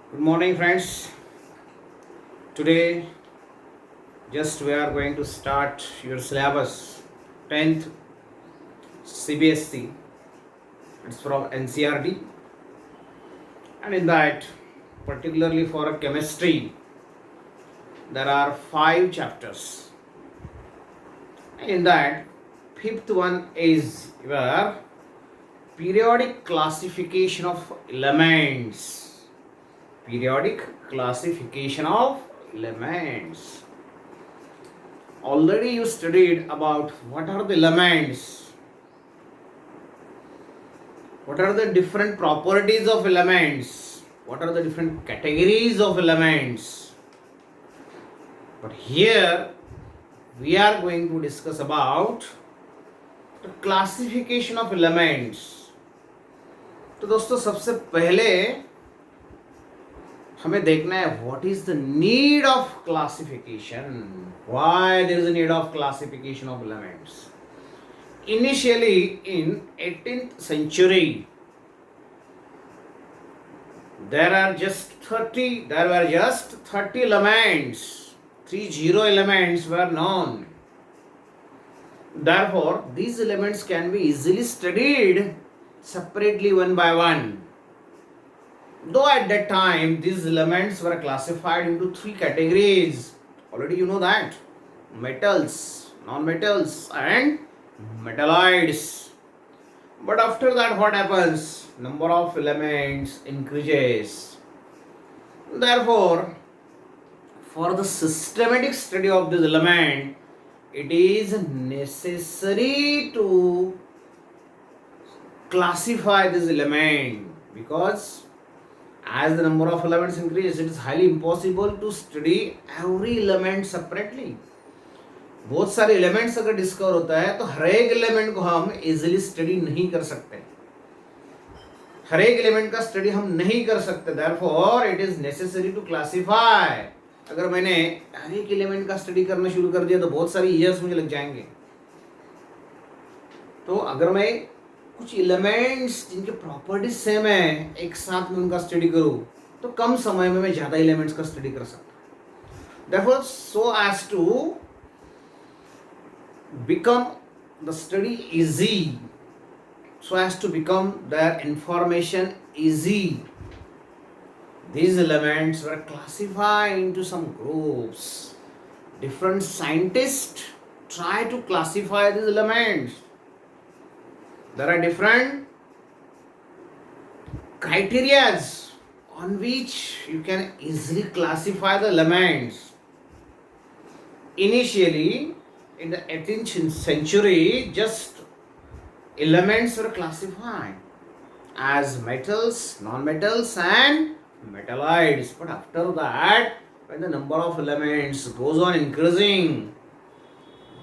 Good morning, friends. Today, just we are going to start your syllabus 10th CBSC. It's from NCRT, and in that, particularly for chemistry, there are 5 chapters. And in that, fifth one is your periodic classification of elements. Periodic classification of elements. Already you studied about what are the elements, what are the different properties of elements, what are the different categories of elements. But here we are going to discuss about the classification of elements. तो दोस्तों सबसे पहले हमें देखना है what is the need of classification, why there is a need of classification of elements. Initially in 18th century there were just 30 elements. 30 elements were known. Therefore these elements can be easily studied separately one by one. Though at that time these elements were classified into 3 categories. Already you know that: metals, non-metals and metalloids. But after that what happens? Number of elements increases. Therefore for the systematic study of this element it is necessary to classify this element, because as the number of elements increase it is highly impossible to study every element separately. बहुत सारे elements अगर discover होता है तो हर एक element को हम easily study नहीं कर सकते, हर एक एलिमेंट का स्टडी हम नहीं कर सकते. Therefore it is necessary to classify. अगर मैंने हर एक एलिमेंट का स्टडी करना शुरू कर दिया तो बहुत सारी ईयर्स मुझे लग जाएंगे. तो अगर मैं कुछ एलिमेंट्स जिनके प्रॉपर्टीज सेम है एक साथ में उनका स्टडी करूं तो कम समय में मैं ज्यादा एलिमेंट्स का स्टडी कर सकता हूं. Therefore so as to become the study easy, so as to become their information easy, these elements were classified into some groups. Different scientists try to classify these elements. There are different criteria on which you can easily classify the elements. Initially in the 18th century just elements were classified as metals, non-metals and metalloids. But after that when the number of elements goes on increasing,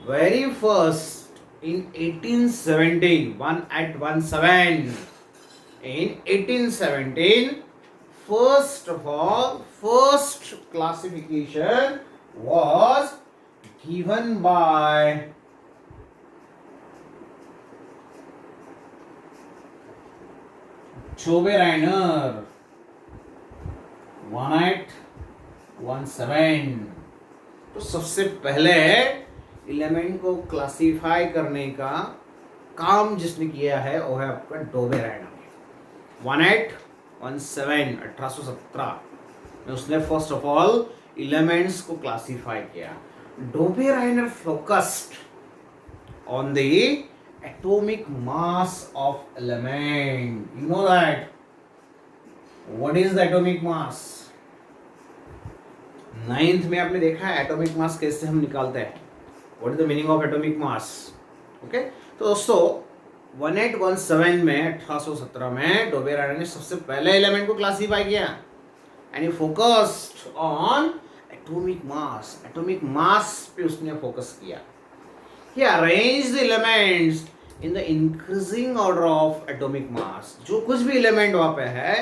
very first in 1817 in 1817 first classification was given by Schopenhauer 1817. तो सबसे पहले element को classify करने का काम जिसने किया है वो है आपका डोबेराइनर. 1817 में उसने फर्स्ट ऑफ ऑल एलिमेंट्स को क्लासिफाई किया. Dobereiner focused on the atomic mass of element. You know that. What is the atomic mass? 9th में आपने देखा है एटॉमिक मास कैसे हम निकालते हैं. What is the meaning of atomic mass? Okay? तो दोस्तों 1817 में 1817 में डोबेराइनर ने सबसे पहले एलिमेंट को क्लासिफाई किया and he focused on atomic mass पे उसने फोकस किया. He arranged the elements in the increasing order of atomic mass. जो कुछ भी एलिमेंट वहाँ पे है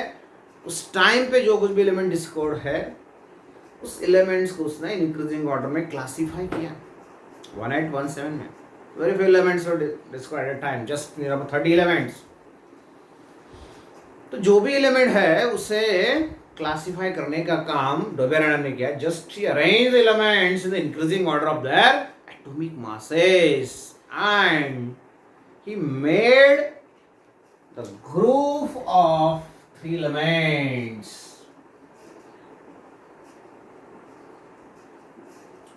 उस टाइम पे जो कुछ भी एलिमेंट डिस्कवर्ड है उस एलिमेंट्स को उसने इंक्रीजिंग ऑर्डर में क्लासिफाई किया. 1817 में very few elements were discovered at a time, just near about 30 elements. तो जो भी एलिमेंट है उसे क्लासिफाई करने का काम डोबेरायनर ने किया. Just he arrange the elements in the increasing order of their atomic masses and he made the group of three elements.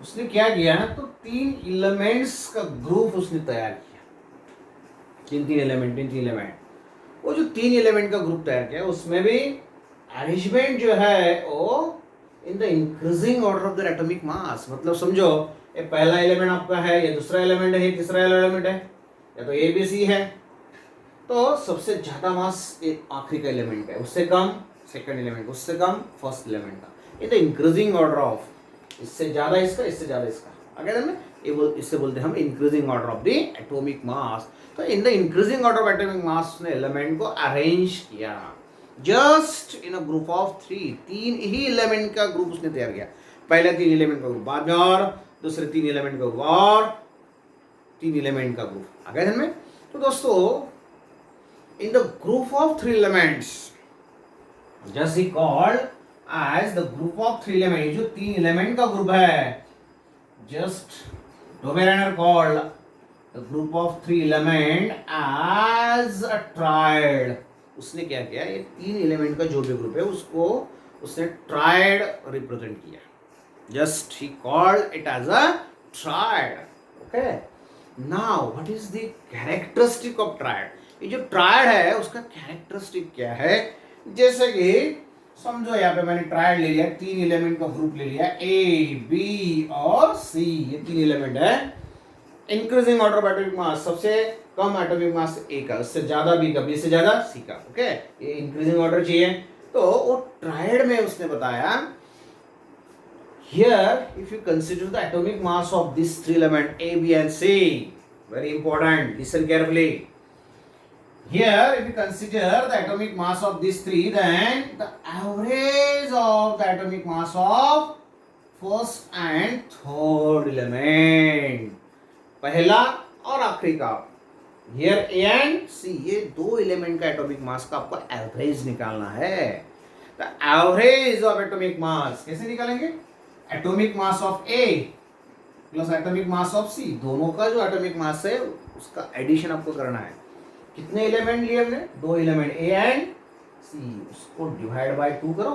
उसने क्या किया, तो तीन एलिमेंट्स का ग्रुप उसने तैयार किया. तीन एलिमेंट. वो जो तीन एलिमेंट का ग्रुप तैयार किया उसमें भी अरेंजमेंट जो है वो इन the increasing order of the atomic mass. मतलब समझो, ये पहला एलिमेंट आपका है, ये दूसरा एलिमेंट है, ये तीसरा एलिमेंट है, या तो ए बी सी है. तो सबसे ज्यादा मास आखिरी का एलिमेंट है, उससे कम सेकंड एलिमेंट, उससे कम फर्स्ट एलिमेंट का. इन द इंक्रीजिंग ऑर्डर ऑफ, इससे ज्यादा इसका, इससे ज्यादा इसका. अगर हम इससे बोलते हैं हम increasing order of the atomic mass. तो in the increasing order of atomic mass ने एलिमेंट को अरेंज किया just in a group of three. तीन ही एलिमेंट का ग्रुप उसने तैयार किया. पहले तीन एलिमेंट का ग्रुप, बाद में और दूसरे तीन एलिमेंट का ग्रुप, और तीन एलिमेंट का ग्रुप. आ गया में. तो दोस्तों, in the group of three elements just he called as the group of three element. जो तीन एलिमेंट का ग्रुप है, just Dobereiner called the group of three element as a triad. उसने क्या किया, ये तीन एलिमेंट का जो भी ग्रुप है उसको उसने ट्रायड रिप्रेजेंट किया. Just he called it as a triad. Okay, now what is the characteristic of triad. ये जो ट्रायड है उसका कैरेक्टरिस्टिक क्या है. जैसे कि समझो यहाँ पे मैंने ट्रायड ले लिया, तीन एलिमेंट का ग्रुप ले लिया, ए बी और सी. ये तीन एलिमेंट है. Increasing order of atomic mass, सबसे कम एटॉमिक मास ए का, उससे ज्यादा बी का, बी से ज्यादा सी का. ओके, ये इंक्रीजिंग ऑर्डर चाहिए. तो वो ट्रायड में उसने बताया, here if you consider the atomic mass of this three element A B and C, very important, listen carefully. Here, if you consider the atomic mass of these three, then the average of the atomic mass of first and third element, पहला और आखिरी का, here A and C, ये दो element का atomic मास का आपको average निकालना है. The average of atomic mass कैसे निकालेंगे? Atomic mass of A plus atomic mass of C, दोनों का जो एटॉमिक मास है उसका एडिशन आपको करना है. कितने एलिमेंट लिए हमने? दो एलिमेंट ए एंड सी. उसको डिवाइड बाय 2 करो.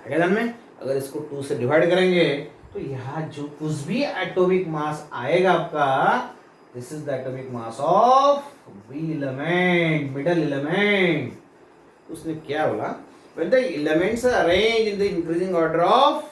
अगर में अगर इसको 2 से डिवाइड करेंगे तो यहाँ जो कुछ भी एटॉमिक मास आएगा आपका, this is the atomic mass of B element, middle element. उसने क्या बोला, when the elements are arranged in the increasing order of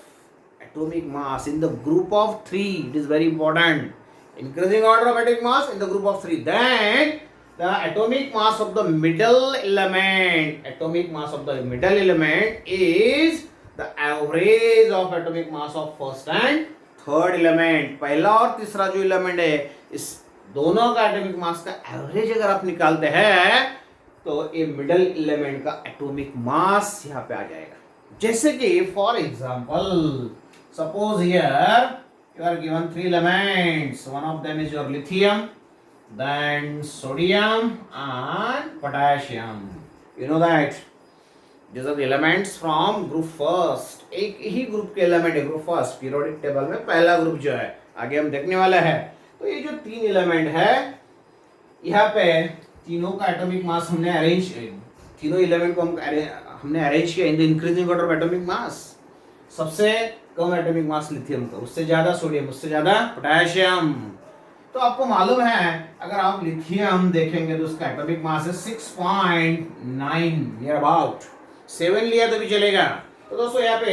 atomic mass in the group of 3, it is very important, increasing order of atomic mass in the group of 3, then the atomic mass of the middle element, atomic mass of the middle element is the average of atomic mass of first and third element. पहला और तीसरा जो element है, इस दोनों का atomic मास का average अगर आप निकालते हैं तो ये मिडल एलिमेंट का एटॉमिक मास यहाँ पे आ जाएगा. जैसे कि for example, suppose here you are given three elements, one of them is your lithium, then sodium and potassium. You know that these are the elements from group first. एक ही group के element है group first. Periodic table में पहला group जो है आगे हम देखने वाले हैं. तो ये जो तीन एलिमेंट है, यहाँ पे तीनों का एटॉमिक मास हमने अरेंज, तीनों एलिमेंट को हमने अरेंज किया इन the increasing order of atomic mass. सबसे कम एटॉमिक मास लिथियम का, उससे ज्यादा सोडियम, उससे ज्यादा पोटेशियम. तो आपको मालूम है, अगर आप लिथियम देखेंगे तो उसका एटॉमिक मास है 6.9 नियर अबाउट. 7 लिया तो भी चलेगा. तो दोस्तों यहाँ पे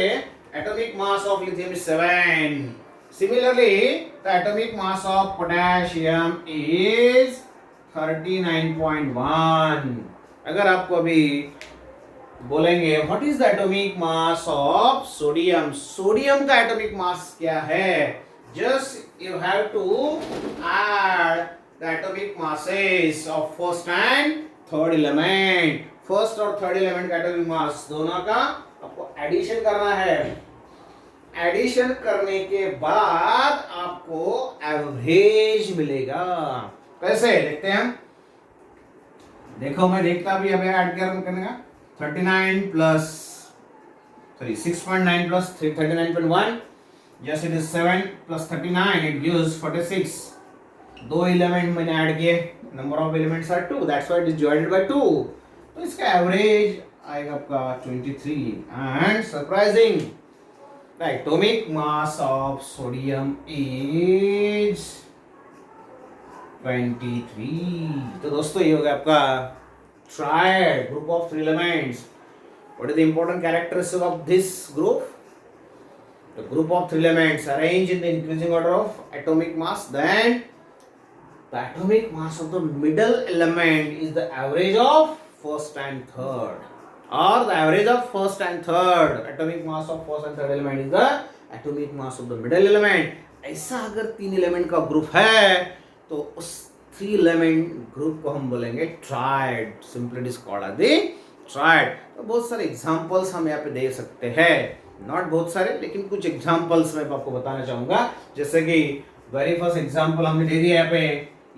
atomic mass of lithium is 7. Similarly the atomic mass of potassium is 39.1. अगर आपको अभी बोलेंगे what is the atomic mass of sodium, sodium का एटॉमिक मास क्या है, just you have to add the atomic masses of first and third element. First और third element का atomic mass दोनों का आपको एडिशन करना है. एडिशन करने के बाद आपको एवरेज मिलेगा. कैसे देखते हैं हम? देखो, मैं देखता भी अभी ऐड करने का 39 plus sorry 6.9 plus 39.1, yes it is 7 plus 39, it gives 46. दो एलिमेंट मैंने ऐड किए, number of elements are 2, that's why it is divided by 2, तो इसका एवरेज आएगा आपका 23. And surprising, the atomic mass of sodium is 23. तो दोस्तों ये हो गया आपका triad group of 3 elements. What is the important characteristic of this group? The group of 3 elements arranged in the increasing order of atomic mass, then the atomic mass of the middle element is the average of first and third, or the average of first and third atomic mass of first and third element is the atomic mass of the middle element. ऐसा अगर 3 element का group है तो उस 3 element group को हम बोलेंगे tried. Simply it is called the tried. तो बहुत सारे एग्जांपल्स हम यहाँ पे दे सकते हैं, नॉट बहुत सारे लेकिन कुछ एग्जांपल्स मैं आपको बताना चाहूंगा. जैसे कि वेरी फर्स्ट एग्जांपल हमने दे दिया यहाँ पे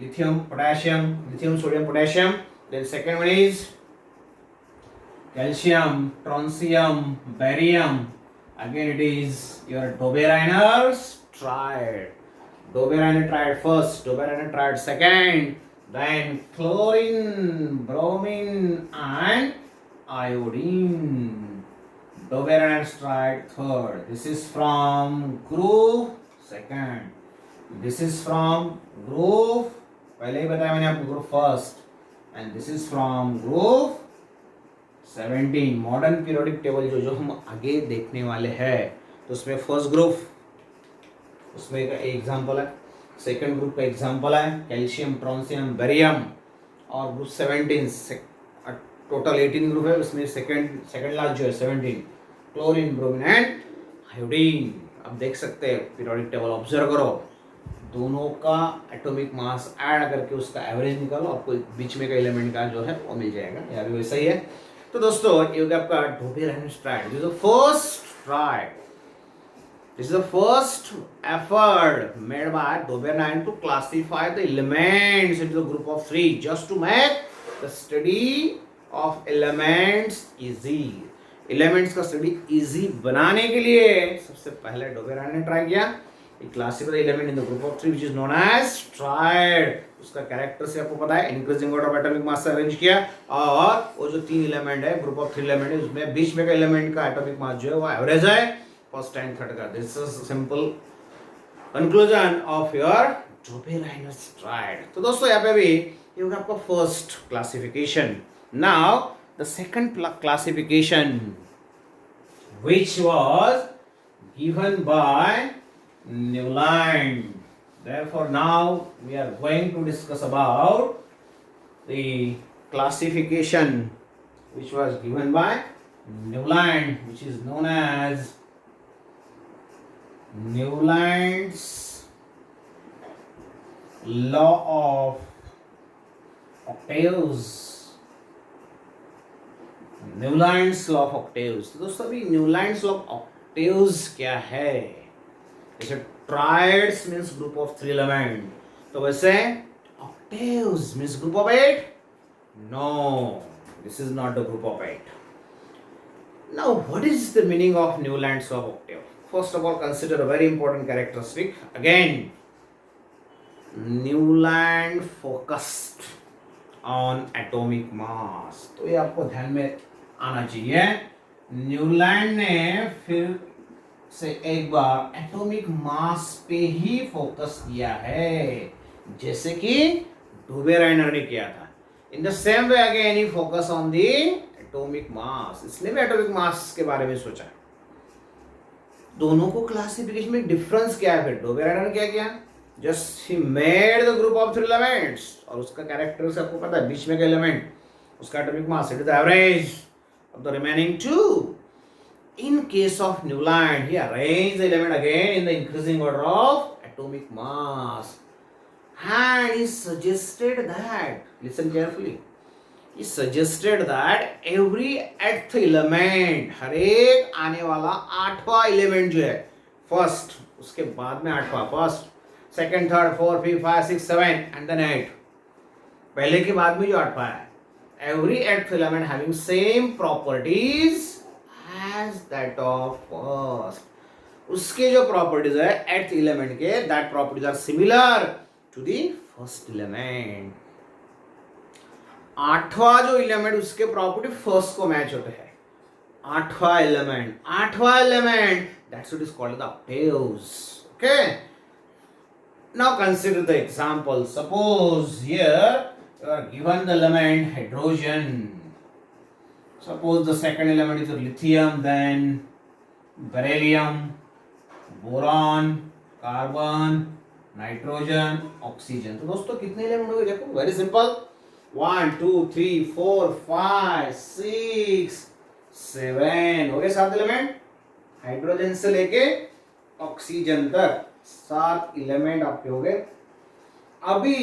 lithium potassium, lithium sodium potassium. Then second one is calcium strontium barium. Again it is your Dobereiner's triad. Dobereiner triad first, Dobereiner triad second, then chlorine, bromine and iodine. Doberan's tried third. This is from group second. This is from group, पहले ही बताया मैंने आपको, group first. And this is from group 17. Modern periodic table जो हम आगे देखने वाले हैं, तो उसमें फर्स्ट ग्रुप, उसमें एक एग्जाम्पल है. सेकंड ग्रुप का एग्जाम्पल है कैल्शियम ट्रांसियम बेरियम. और ग्रुप 17 टोटल 18 ग्रुप है, उसमें सेकंड लास्ट जो है 17 क्लोरीन ब्रोमीन एंड आयोडीन. अब देख सकते हैं पीरियोडिक टेबल ऑब्जर्व करो, दोनों का एटॉमिक मास ऐड करके उसका एवरेज निकालो, आपको बीच में का एलिमेंट का जो है वो मिल जाएगा. यहाँ भी वैसा ही है. तो दोस्तों ये हो गया आपका Dobereiner tried. This is the first tried. This is the first effort made by Doberan to classify the elements into the group of 3, just to make the study of elements easy. Elements का study easy बनाने के लिए सबसे पहले डोबेरान ने try किया classify the element in the group of 3 which is known as triad. उसका character से आपको पता है, इंक्रीजिंग ऑर्डर ऑफ एटॉमिक मास से अरेंज किया, और वो जो 3 एलिमेंट है ग्रुप ऑफ 3 एलिमेंट है, उसमें बीच में का एलिमेंट का एटॉमिक मास जो है वो एवरेज है फर्स्ट एंड थर्ड का. This is simple conclusion of your Dobereiner's triad. तो दोस्तों यहाँ पे भी ये होगा आपका first classification. Now the second classification which was given by Newland. Therefore now we are going to discuss about the classification which was given by Newland, which is known as Newland's law of octaves. Newland's law of octaves. तो दोस्तों अभी Newland's law of octaves क्या है? जैसे triads means group of 3 element, तो वैसे octaves means group of 8? No, this is not the group of 8. Now what is the meaning of Newland's law of octave? First of all, consider a very important characteristic. Again, Newland focused on atomic mass. तो ये आपको ध्यान में आना चाहिए. Newland ने फिर से एक बार एटॉमिक मास पे ही फोकस किया है, जैसे कि डोबेराइनर ने किया था. In the same way again he focus on the atomic मास. इसने भी एटॉमिक मास के बारे में सोचा. दोनों को क्लासिफिकेशन में डिफरेंस क्या है? फिर डोबेराइनर ने क्या किया? Just he made the group of 3 elements, और उसका कैरेक्टर से आपको पता है बीच में का एलिमेंट उसका atomic mass it is the average of the remaining 2. In case of Newland, he arranged the element again in the increasing order of atomic mass, and he suggested that, listen carefully, he suggested that every 8th element, हर एक आने वाला 8वां element जो है first, उसके बाद में 8वां, first second third fourth fifth 5 6 7 and then 8, पहले के बाद में जो 8वां है, every 8th element having same properties as that of first. उसके जो प्रॉपर्टीज है एट एलिमेंट के, that properties are similar to the first element. आठवां जो एलिमेंट उसके प्रॉपर्टी फर्स्ट को मैच होते हैं। आठवां element that's what is called the octaves। Okay, now consider the example. Suppose here you are given the element hydrogen. Suppose the second element is lithium, then beryllium, boron, carbon, nitrogen, oxygen. तो दोस्तों कितने element हो गए देखो, very simple. 1 2 3 4 5 6 7 हो गए 7 element. Hydrogen से लेके ऑक्सीजन तक 7 एलिमेंट आपके हो गए। अभी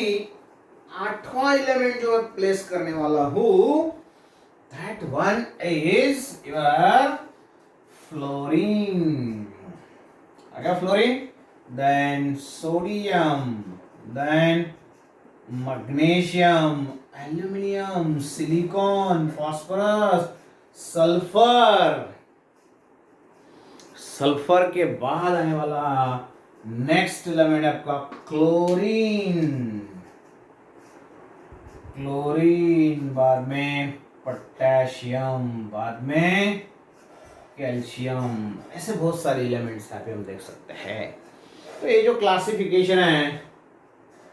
आठवां एलिमेंट जो मैं प्लेस करने वाला हूं, that one is your fluorine. अगर fluorine, then sodium, then magnesium, aluminium, silicon, phosphorus, sulfur। Sulphur के बाद आने वाला नेक्स्ट एलिमेंट आपका क्लोरीन। क्लोरीन, बाद में पोटेशियम, बाद में कैल्शियम। ऐसे बहुत सारे एलिमेंट्स यहाँ पे हम देख सकते हैं। तो ये जो क्लासिफिकेशन है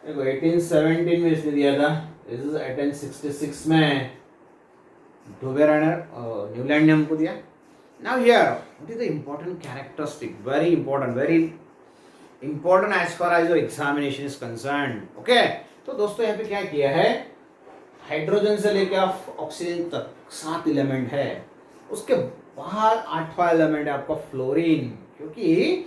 देखो 1817 में इसने दिया था, दिस इज 1866 में डोबेरानर और न्यूलैंड ने हमको दिया। Now here what is the important characteristic, very important as far as your examination is concern. Okay, तो दोस्तों यहाँ पे क्या किया है, हाइड्रोजन से लेकर ऑक्सीजन तक 7 एलिमेंट है। उसके बाहर आठवां एलिमेंट है आपका फ्लोरीन, क्योंकि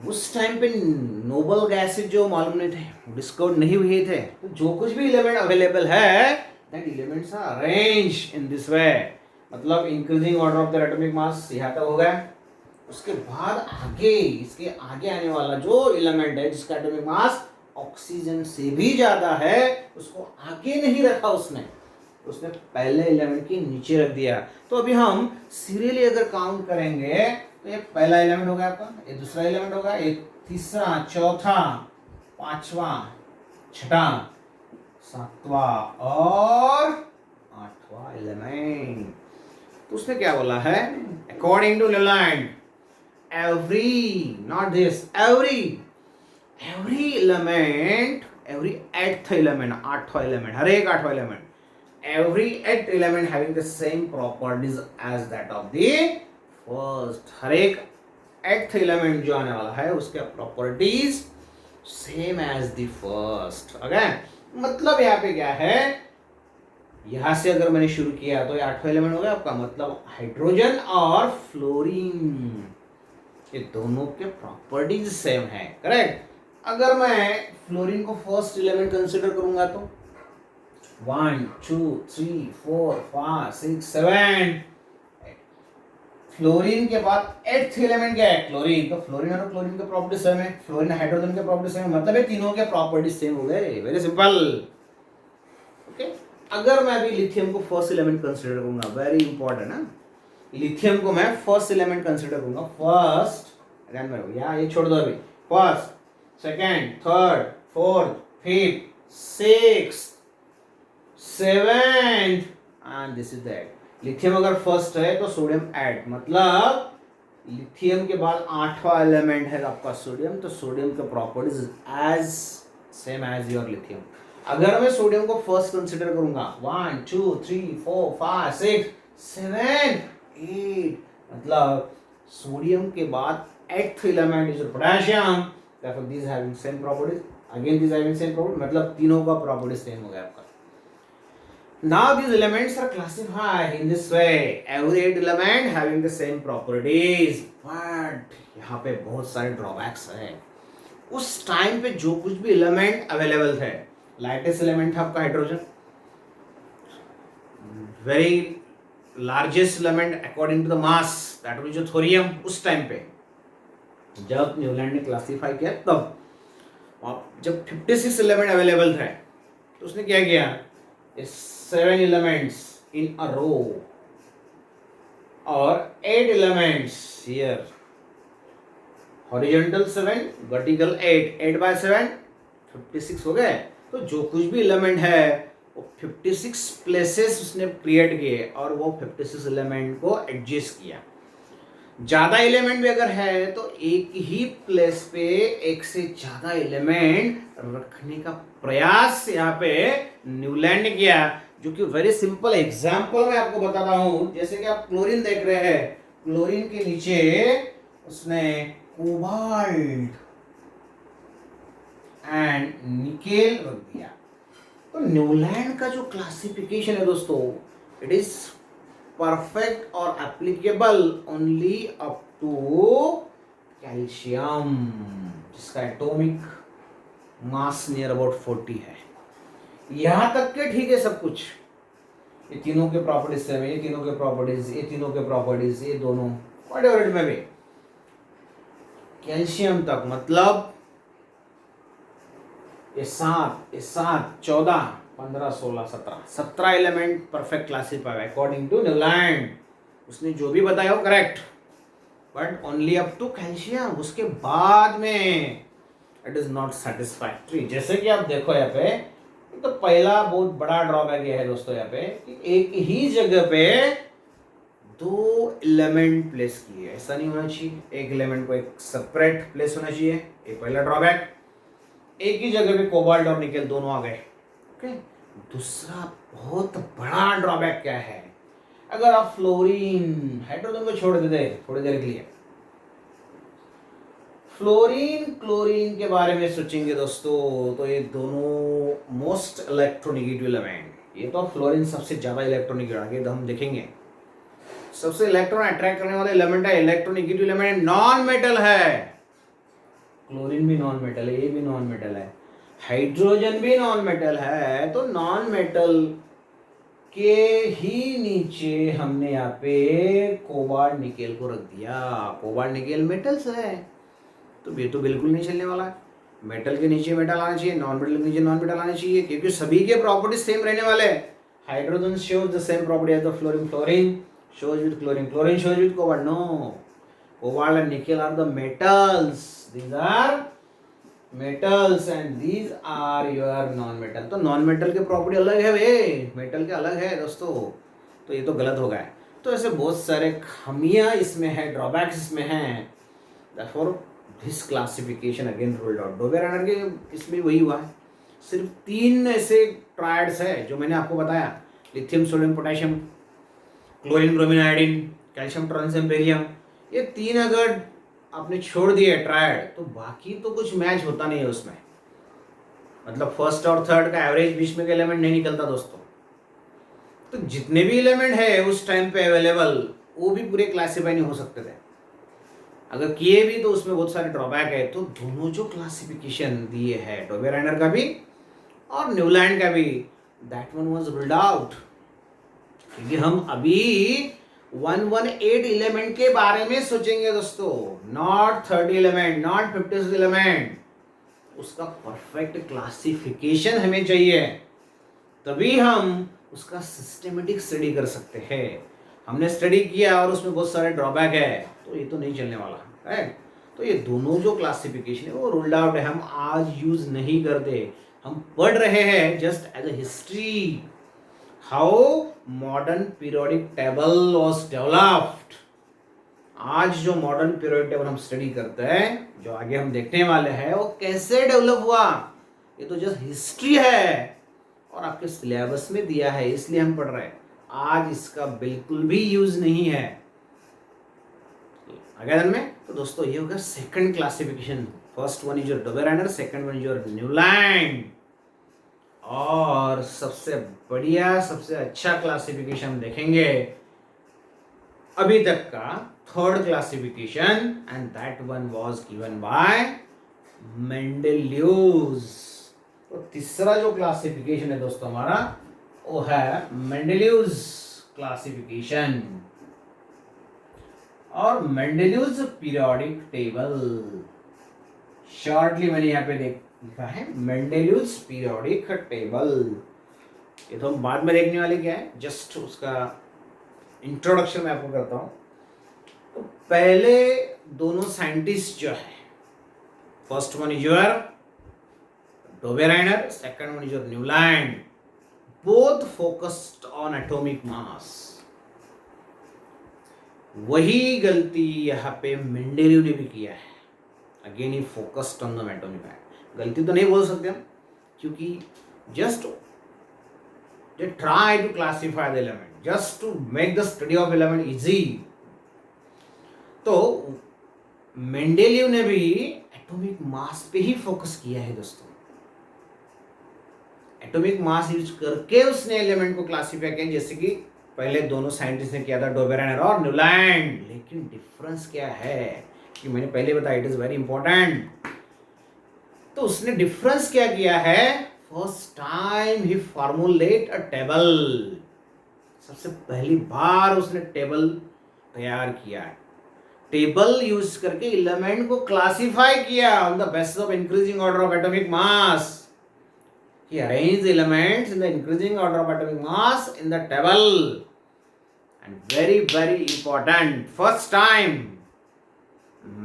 उस टाइम पे नोबल गैसेज जो मालूम नहीं थे, डिस्कवर नहीं हुए थे, तो जो कुछ भी एलिमेंट अवेलेबल है that elements are arranged in this way. मतलब increasing order of the atomic mass यहाँ तक हो गया। उसके बाद आगे, इसके आगे आने वाला जो एलिमेंट है जिसका एटॉमिक मास ऑक्सीजन से भी ज्यादा है, उसको आगे नहीं रखा उसने पहले एलिमेंट के नीचे रख दिया। तो अभी हम सीरियली अगर काउंट करेंगे तो ये पहला एलिमेंट होगा आपका, ये दूसरा एलिमेंट होगा, ये तीसरा, चौथा, पांचवा, छठा, सातवां और आठवां एलिमेंट। तो उसने क्या बोला है, according to Newland, every, not this, every element, every eighth element, आठवां एलिमेंट, हर एक आठवां element, every eighth element having the same properties as that of the first। हर एक eighth element जो आने वाला है उसके properties same as the first। Okay, मतलब यहाँ पे क्या है, यहाँ से अगर मैंने शुरू किया तो ये आठवां एलिमेंट हो गया आपका, मतलब हाइड्रोजन और फ्लोरीन, ये दोनों के प्रॉपर्टीज सेम है। करेक्ट। अगर मैं फ्लोरीन को फर्स्ट एलिमेंट कंसिडर करूंगा तो 1 2 3 4 5 6 7, फ्लोरीन के बाद एट्थ एलिमेंट क्या है, क्लोरीन। तो फ्लोरीन और क्लोरीन के प्रॉपर्टी सेम है, फ्लोरीन हाइड्रोजन के प्रॉपर्टी सेम है, मतलब ये तीनों के प्रॉपर्टी सेम हो गए। Very simple. ओके, अगर मैं अभी लिथियम को फर्स्ट एलिमेंट कंसीडर करूंगा, वेरी इंपॉर्टेंट है, लिथियम को मैं फर्स्ट एलिमेंट कंसीडर करूंगा, फर्स्ट, या ये छोड़ दो अभी, first, second, third, fourth, fifth, sixth, seventh and this is that. Lithium अगर फर्स्ट है तो सोडियम ऐड, मतलब लिथियम के बाद आठवां एलिमेंट है आपका सोडियम, तो सोडियम का properties as same as your lithium. अगर मैं सोडियम को फर्स्ट कंसीडर करूंगा 1 2 3 4 5 6 7 8, मतलब सोडियम के बाद eighth element is potassium, therefore these having same properties, again these having same properties, मतलब तीनों का प्रॉपर्टी सेम हो गया आपका। Now these elements are classified in this way, every 8 element having the same properties, but यहाँ पे बहुत सारे ड्रॉबैक्स हैं। उस टाइम पे जो कुछ भी एलिमेंट अवेलेबल थे, लाइटेस्ट एलिमेंट था आपका hydrogen, very largest element according to the mass that was जो थोरियम। उस टाइम पे जब न्यूलैंड ने क्लासिफाई किया, तब जब 56 एलिमेंट अवेलेबल थे तो उसने क्या किया, 7 elements in a row और 8 elements here. Horizontal 7, vertical 8, 8 by 7 56 हो गए। तो जो कुछ भी एलिमेंट है वो 56 प्लेसेस उसने क्रिएट किए और वो 56 एलिमेंट को एडजस्ट किया। ज्यादा एलिमेंट भी अगर है तो एक ही प्लेस पे एक से ज्यादा एलिमेंट रखने का प्रयास यहाँ पे न्यूलैंड ने किया, जो कि वेरी सिंपल एग्जांपल मैं आपको बताता हूं। जैसे कि आप क्लोरीन देख रहे हैं, क्लोरीन के नीचे उसने कोबाल्ट एंड निकेल रख दिया। तो न्यूलैंड का जो क्लासिफिकेशन है दोस्तों, इट इज परफेक्ट और applicable only up to calcium, जिसका एटॉमिक मास नियर अबाउट 40 है। यहां तक के ठीक है सब कुछ, ये तीनों के प्रॉपर्टीज सेम है, ये तीनों के प्रॉपर्टीज, ये तीनों के प्रॉपर्टीज, ये दोनों whatever it may be. Calcium तक मतलब ये 7 14 15 16 17 element perfect classify according to Newland. उसने जो भी बताया वो correct, but only up to calcium. उसके बाद में इट इज नॉट सेटिस्फैक्ट्री। जैसे कि आप देखो यहाँ पे, तो पहला बहुत बड़ा ड्रॉबैक ये है दोस्तों यहाँ पे कि एक ही जगह पे 2 एलिमेंट प्लेस किए, ऐसा नहीं होना चाहिए। एक एलिमेंट को एक सेपरेट प्लेस होना चाहिए, ये पहला ड्रॉबैक। एक ही जगह पे कोबाल्ट और निकेल दोनों आ गए। ओके, दूसरा बहुत बड़ा ड्रॉबैक क्या है, अगर आप फ्लोरीन हाइड्रोजन को छोड़ देते थोड़ी देर के लिए, फ्लोरीन क्लोरीन के बारे में सोचेंगे दोस्तों, तो ये दोनों मोस्ट इलेक्ट्रोनेगेटिव एलिमेंट। ये तो फ्लोरीन सबसे ज्यादा इलेक्ट्रोनेगेटिव, आगे तो हम देखेंगे। सबसे इलेक्ट्रॉन अट्रैक्ट करने वाला एलिमेंट है, इलेक्ट्रोनेगेटिव एलिमेंट नॉन मेटल है। क्लोरीन भी नॉन मेटल है, ये भी नॉन मेटल है, हाइड्रोजन भी नॉन मेटल है। तो नॉन मेटल के ही नीचे हमने यहाँ पे कोबाल्ट निकेल को रख दिया। कोबाल्ट निकेल मेटल्स है, तो ये तो बिल्कुल नहीं चलने वाला है। मेटल के नीचे मेटल आना चाहिए, नॉन मेटल के नीचे नॉन मेटल आना चाहिए, क्योंकि सभी के प्रॉपर्टीज सेम रहने वाले हैं। Hydrogen shows the same property as the fluorine, fluorine shows with chlorine, chlorine shows with cobalt. No, cobalt and nickel are the metals. These are metals and these are your non-metal. तो non-metal के property अलग है वे, metal के अलग है दोस्तों। तो ये तो गलत हो गया है। तो ऐसे बहुत सारे खामियां इसमें है, ड्रॉबैक्स इसमें हैं। Therefore this classification again ruled out. डोबेरानर के इसमें वही हुआ है। सिर्फ 3 ऐसे ट्रायड्स है जो मैंने आपको बताया, lithium sodium potassium, chlorine bromine iodine, calcium transom barium. ये 3 अगर आपने छोड़ दिए ट्रायड, तो बाकी तो कुछ मैच होता नहीं है उसमें। मतलब फर्स्ट और थर्ड का एवरेज बीच में का एलिमेंट नहीं निकलता दोस्तों। तो जितने भी एलिमेंट है उस टाइम पे अवेलेबल, वो भी पूरे क्लासीफाई नहीं हो सकते थे। अगर किए भी तो उसमें बहुत सारे ड्रॉबैक है। तो दोनों जो क्लासिफिकेशन दिए है, डोबेरानर का भी और न्यूलैंड का भी, that one was ruled out. क्योंकि हम अभी 118 एलिमेंट के बारे में सोचेंगे दोस्तों, नॉट 30 एलिमेंट, नॉट 56 एलिमेंट। उसका परफेक्ट क्लासिफिकेशन हमें चाहिए, तभी हम उसका सिस्टमेटिक स्टडी कर सकते हैं। हमने स्टडी किया और उसमें बहुत सारे ड्रॉबैक है, तो ये तो नहीं चलने वाला, राइट। तो ये दोनों जो क्लासिफिकेशन है वो रूल्ड आउट है, हम आज यूज नहीं करते। हम पढ़ रहे हैं just as a history, how modern periodic table was developed. आज जो मॉडर्न पीरियोडिक टेबल हम स्टडी करते हैं, जो आगे हम देखने वाले हैं, वो कैसे डेवलप हुआ, ये तो जस्ट हिस्ट्री है और आपके सिलेबस में दिया है, इसलिए हम पढ़ रहे हैं। आज इसका बिल्कुल भी यूज नहीं है आगे में। तो दोस्तों ये होगा second classification. First one is your Dobereiner, second one is your Newland, और सबसे बढ़िया सबसे अच्छा क्लासिफिकेशन हम देखेंगे अभी तक का, third classification, and that one was given by Mendeleev. तो तीसरा जो क्लासिफिकेशन है दोस्तों हमारा, वो है मेंडेलियस क्लासिफिकेशन और मेंडेलियस पीरियोडिक टेबल। शॉर्टली मैंने यहाँ पे लिखा है मेंडेलियस पीरियोडिक टेबल। ये तो हम बाद में देखने वाले क्या है, जस्ट उसका इंट्रोडक्शन मैं आपको करता हूँ। तो पहले दोनों साइंटिस्ट जो है, first one is your Dobereiner, second one is your Newland, both focused on atomic mass. वही गलती यहाँ पे मेंडेलीव ने भी किया है। Again he focused on the atomic mass. गलती तो नहीं बोल सकते हम, क्योंकि just they try to classify the element just to make the study of element easy। तो मेंडेलीव ने भी एटॉमिक मास पे ही फोकस किया है दोस्तों। एटॉमिक मास यूज करके उसने एलिमेंट को क्लासिफाई किया, जैसे कि पहले दोनों साइंटिस्ट ने किया था, डोबेराइनर और न्यूलैंड। लेकिन डिफरेंस क्या है कि मैंने पहले बताया, इट इज वेरी इंपॉर्टेंट। तो उसने डिफरेंस क्या किया है, फर्स्ट टाइम ही फॉर्मुलेट अ टेबल। सबसे पहली बार उसने टेबल तैयार किया है। टेबल यूज करके एलिमेंट को क्लासिफाई किया on the basis of increasing order of atomic mass. He arranged the elements in the increasing order of atomic mass in the table. And very, very important, first time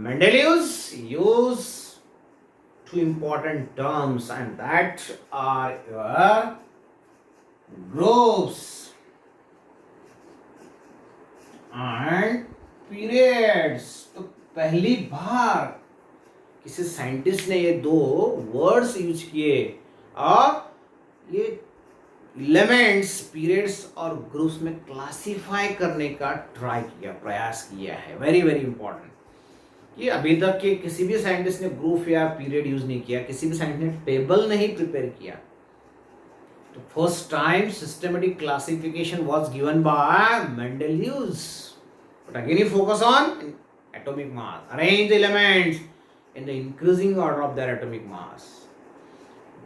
Mendeleev's used two important terms, and that are your groups and periods। तो पहली बार किसी scientist ने ये दो words use किए और ये elements, periods और ग्रुप्स में क्लासिफाई करने का ट्राई किया, प्रयास किया है। Very very important. ये अभी तक के किसी भी साइंटिस्ट ने ग्रुप या पीरियड यूज नहीं किया, किसी भी साइंटिस्ट ने टेबल नहीं प्रिपेयर किया। तो first time systematic classification was given by Mendeleev's. But again he focus on atomic mass, arrange the elements in the increasing order of their atomic mass.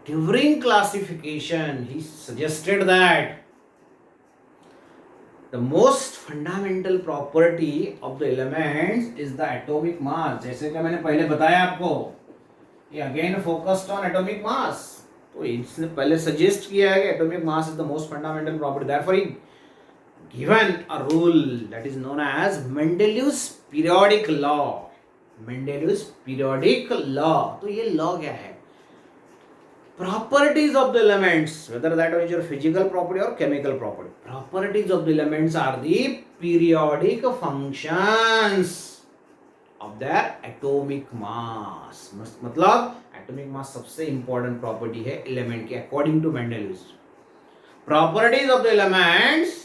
During classification, he suggested that the most fundamental property of the elements is the atomic mass। जैसे कि मैंने पहले बताया आपको, ये again focused on atomic mass। तो इसने पहले सजेस्ट किया है कि atomic mass is the most fundamental property। Therefore, he given a rule that is known as Mendeleev's periodic law। Mendeleev's periodic law. तो ये लॉ क्या है, properties of the elements, whether that is your physical property और chemical property, properties of the elements are the periodic functions of their atomic mass. मतलब atomic mass सबसे important property है element की according to Mendeleev's. Properties of the elements,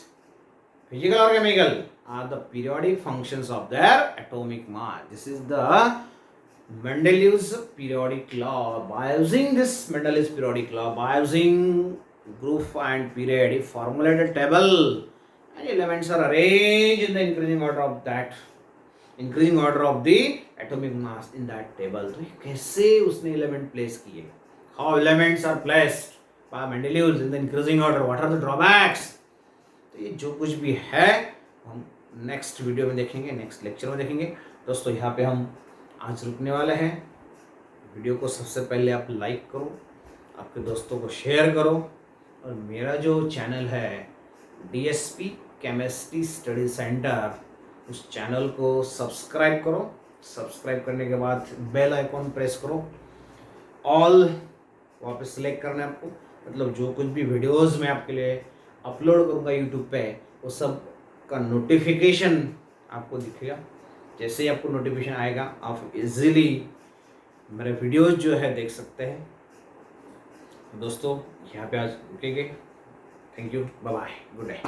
physical और chemical, are the periodic functions of their atomic mass। This is the Mendeleev's periodic law। By using this Mendeleev's periodic law, by using group and period, he formulated a table and elements are arranged in the increasing order of that, increasing order of the atomic mass in that table। तो कैसे उसने element place किए, how elements are placed by Mendeleev's in the increasing order, what are the drawbacks। तो ये जो कुछ भी है हम नेक्स्ट वीडियो में देखेंगे, नेक्स्ट लेक्चर में देखेंगे। दोस्तों यहाँ पे हम आज रुकने वाले हैं। वीडियो को सबसे पहले आप लाइक करो, आपके दोस्तों को शेयर करो, और मेरा जो चैनल है DSP केमिस्ट्री स्टडी सेंटर, उस चैनल को सब्सक्राइब करो। सब्सक्राइब करने के बाद बेल आइकॉन प्रेस करो, ऑल वहाँ पे सिलेक्ट करना है आपको। मतलब जो कुछ भी वीडियोज़ मैं आपके लिए अपलोड करूँगा यूट्यूब पे, वो सब का नोटिफिकेशन आपको दिखेगा। जैसे ही आपको नोटिफिकेशन आएगा, आप इजीली मेरे वीडियोस जो है देख सकते हैं। दोस्तों यहाँ पे आज रुकेंगे। Thank you, bye bye, good day.